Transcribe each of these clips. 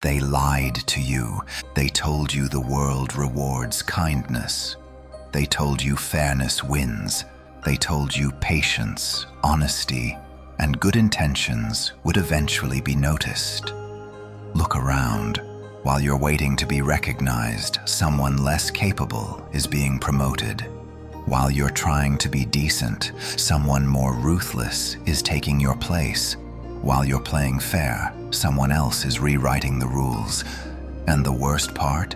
They lied to you. They told you the world rewards kindness. They told you fairness wins. They told you patience, honesty, and good intentions would eventually be noticed. Look around. While you're waiting to be recognized, someone less capable is being promoted. While you're trying to be decent, someone more ruthless is taking your place. While you're playing fair, someone else is rewriting the rules. And the worst part?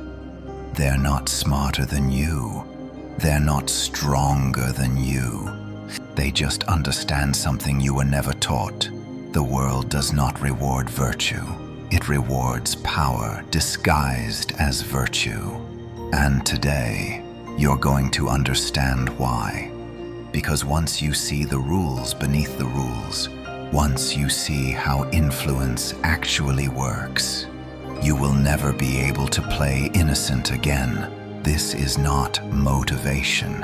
They're not smarter than you. They're not stronger than you. They just understand something you were never taught. The world does not reward virtue. It rewards power disguised as virtue. And today, you're going to understand why. Because once you see the rules beneath the rules, once you see how influence actually works, you will never be able to play innocent again. This is not motivation.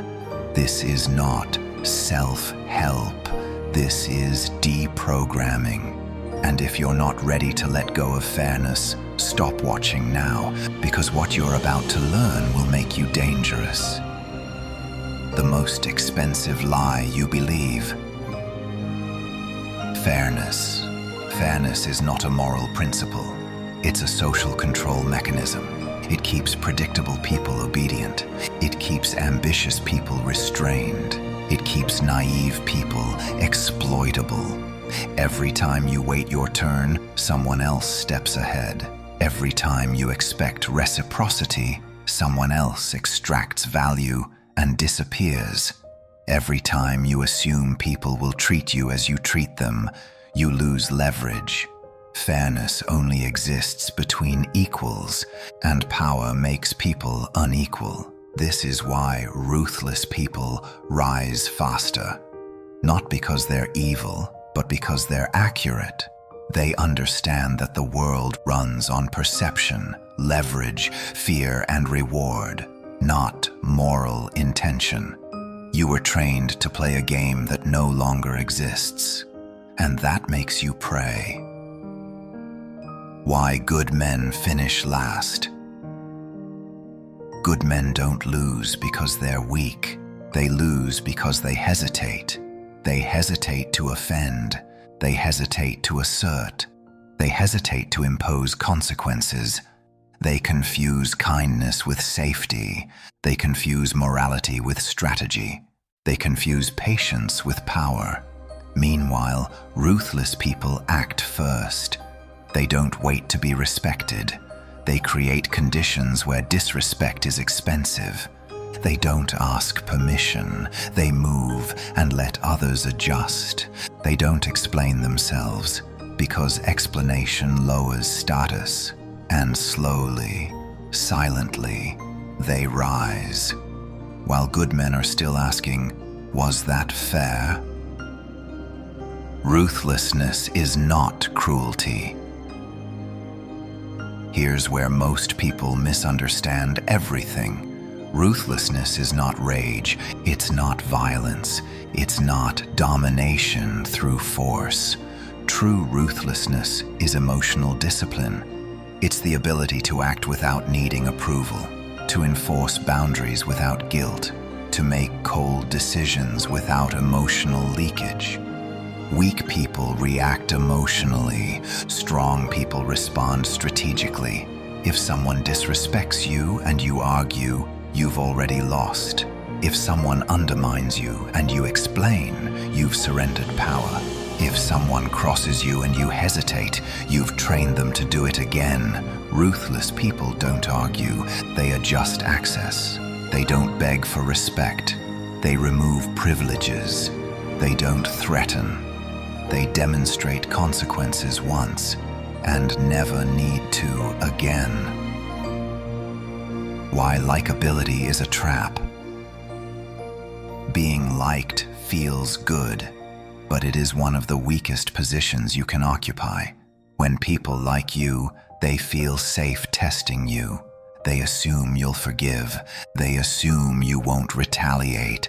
This is not self-help. This is deprogramming. And if you're not ready to let go of fairness, stop watching now, because what you're about to learn will make you dangerous. The most expensive lie you believe. Fairness. Fairness is not a moral principle. It's a social control mechanism. It keeps predictable people obedient. It keeps ambitious people restrained. It keeps naive people exploitable. Every time you wait your turn, someone else steps ahead. Every time you expect reciprocity, someone else extracts value and disappears. Every time you assume people will treat you as you treat them, you lose leverage. Fairness only exists between equals, and power makes people unequal. This is why ruthless people rise faster. Not because they're evil, but because they're accurate. They understand that the world runs on perception, leverage, fear, and reward, not moral intention. You were trained to play a game that no longer exists, and that makes you prey. Why good men finish last. Good men don't lose because they're weak. They lose because they hesitate. They hesitate to offend. They hesitate to assert. They hesitate to impose consequences. They confuse kindness with safety. They confuse morality with strategy. They confuse patience with power. Meanwhile, ruthless people act first. They don't wait to be respected. They create conditions where disrespect is expensive. They don't ask permission. They move and let others adjust. They don't explain themselves, because explanation lowers status. And slowly, silently, they rise. While good men are still asking, was that fair? Ruthlessness is not cruelty. Here's where most people misunderstand everything. Ruthlessness is not rage, it's not violence, it's not domination through force. True ruthlessness is emotional discipline. It's the ability to act without needing approval, to enforce boundaries without guilt, to make cold decisions without emotional leakage. Weak people react emotionally. Strong people respond strategically. If someone disrespects you and you argue, you've already lost. If someone undermines you and you explain, you've surrendered power. If someone crosses you and you hesitate, you've trained them to do it again. Ruthless people don't argue, they adjust access. They don't beg for respect. They remove privileges. They don't threaten. They demonstrate consequences once and never need to again. Why likability is a trap. Being liked feels good, but it is one of the weakest positions you can occupy. When people like you, they feel safe testing you. They assume you'll forgive. They assume you won't retaliate.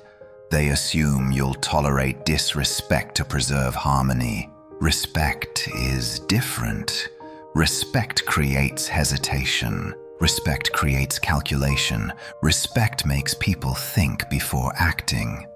They assume you'll tolerate disrespect to preserve harmony. Respect is different. Respect creates hesitation. Respect creates calculation. Respect makes people think before acting.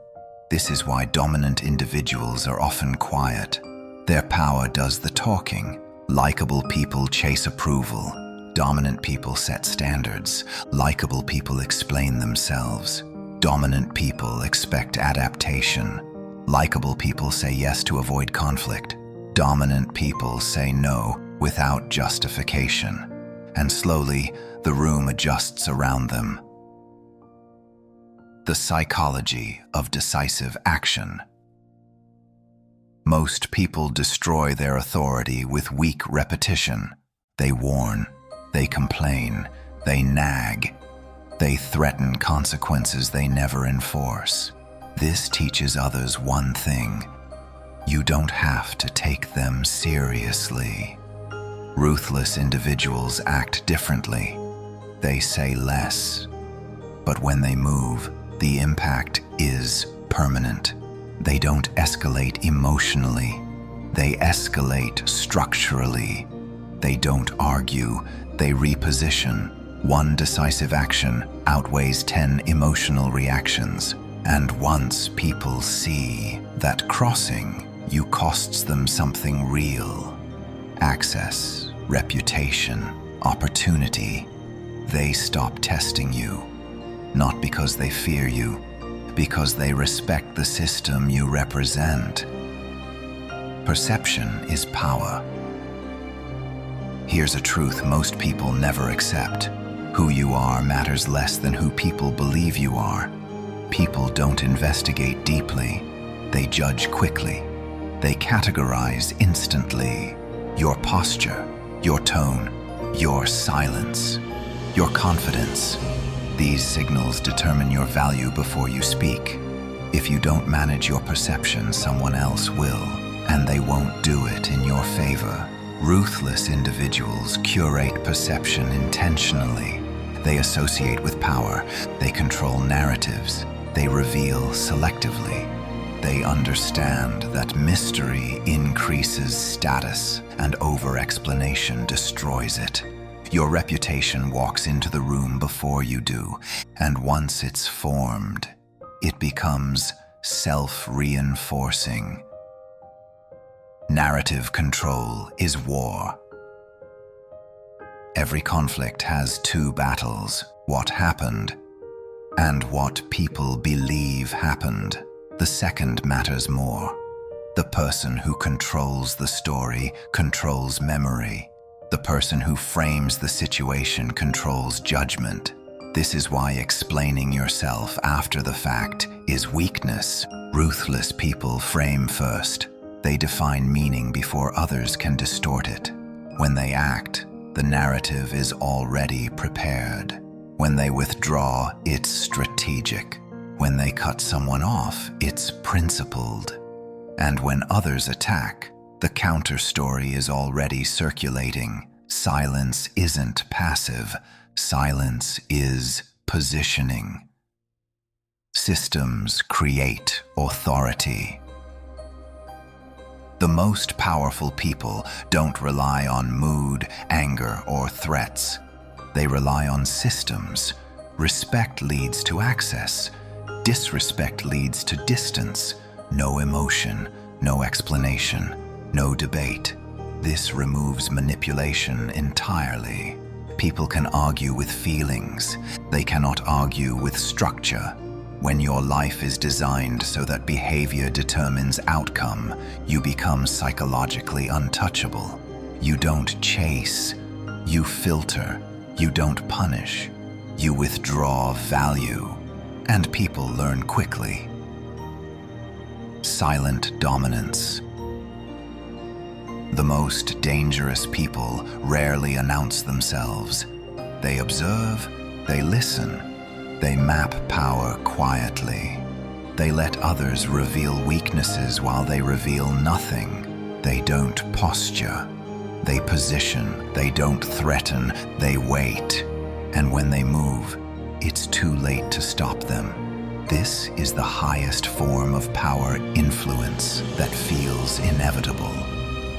This is why dominant individuals are often quiet. Their power does the talking. Likable people chase approval. Dominant people set standards. Likable people explain themselves. Dominant people expect adaptation. Likable people say yes to avoid conflict. Dominant people say no without justification. And slowly, the room adjusts around them. The psychology of decisive action. Most people destroy their authority with weak repetition. They warn, they complain, they nag, they threaten consequences they never enforce. This teaches others one thing: you don't have to take them seriously. Ruthless individuals act differently. They say less, but when they move, the impact is permanent. They don't escalate emotionally. They escalate structurally. They don't argue. They reposition. One decisive action outweighs 10 emotional reactions. And once people see that crossing you costs them something real, access, reputation, opportunity, they stop testing you. Not because they fear you, because they respect the system you represent. Perception is power. Here's a truth most people never accept. Who you are matters less than who people believe you are. People don't investigate deeply. They judge quickly. They categorize instantly. Your posture, your tone, your silence, your confidence. These signals determine your value before you speak. If you don't manage your perception, someone else will, and they won't do it in your favor. Ruthless individuals curate perception intentionally. They associate with power. They control narratives. They reveal selectively. They understand that mystery increases status and over-explanation destroys it. Your reputation walks into the room before you do, and once it's formed, it becomes self-reinforcing. Narrative control is war. Every conflict has two battles: what happened and what people believe happened. The second matters more. The person who controls the story controls memory. The person who frames the situation controls judgment. This is why explaining yourself after the fact is weakness. Ruthless people frame first. They define meaning before others can distort it. When they act, the narrative is already prepared. When they withdraw, it's strategic. When they cut someone off, it's principled. And when others attack, the counter-story is already circulating. Silence isn't passive. Silence is positioning. Systems create authority. The most powerful people don't rely on mood, anger, or threats. They rely on systems. Respect leads to access. Disrespect leads to distance. No emotion, no explanation, no debate. This removes manipulation entirely. People can argue with feelings. They cannot argue with structure. When your life is designed so that behavior determines outcome, you become psychologically untouchable. You don't chase. You filter. You don't punish. You withdraw value. And people learn quickly. Silent dominance. The most dangerous people rarely announce themselves. They observe, they listen, they map power quietly. They let others reveal weaknesses while they reveal nothing. They don't posture. They position. They don't threaten. They wait. And when they move, it's too late to stop them. This is the highest form of power influence that feels inevitable.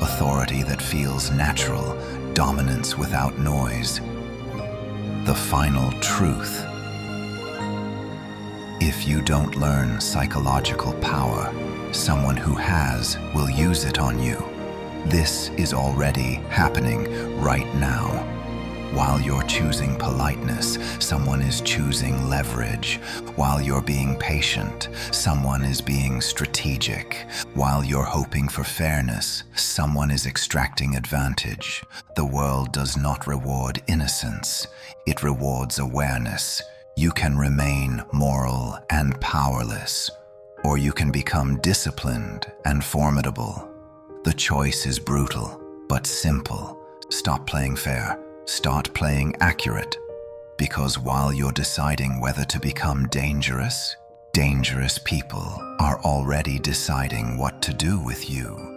Authority that feels natural, dominance without noise. The final truth. If you don't learn psychological power, someone who has will use it on you. This is already happening right now. While you're choosing politeness, someone is choosing leverage. While you're being patient, someone is being strategic. While you're hoping for fairness, someone is extracting advantage. The world does not reward innocence. It rewards awareness. You can remain moral and powerless, or you can become disciplined and formidable. The choice is brutal, but simple. Stop playing fair. Start playing accurate. Because while you're deciding whether to become dangerous, dangerous people are already deciding what to do with you.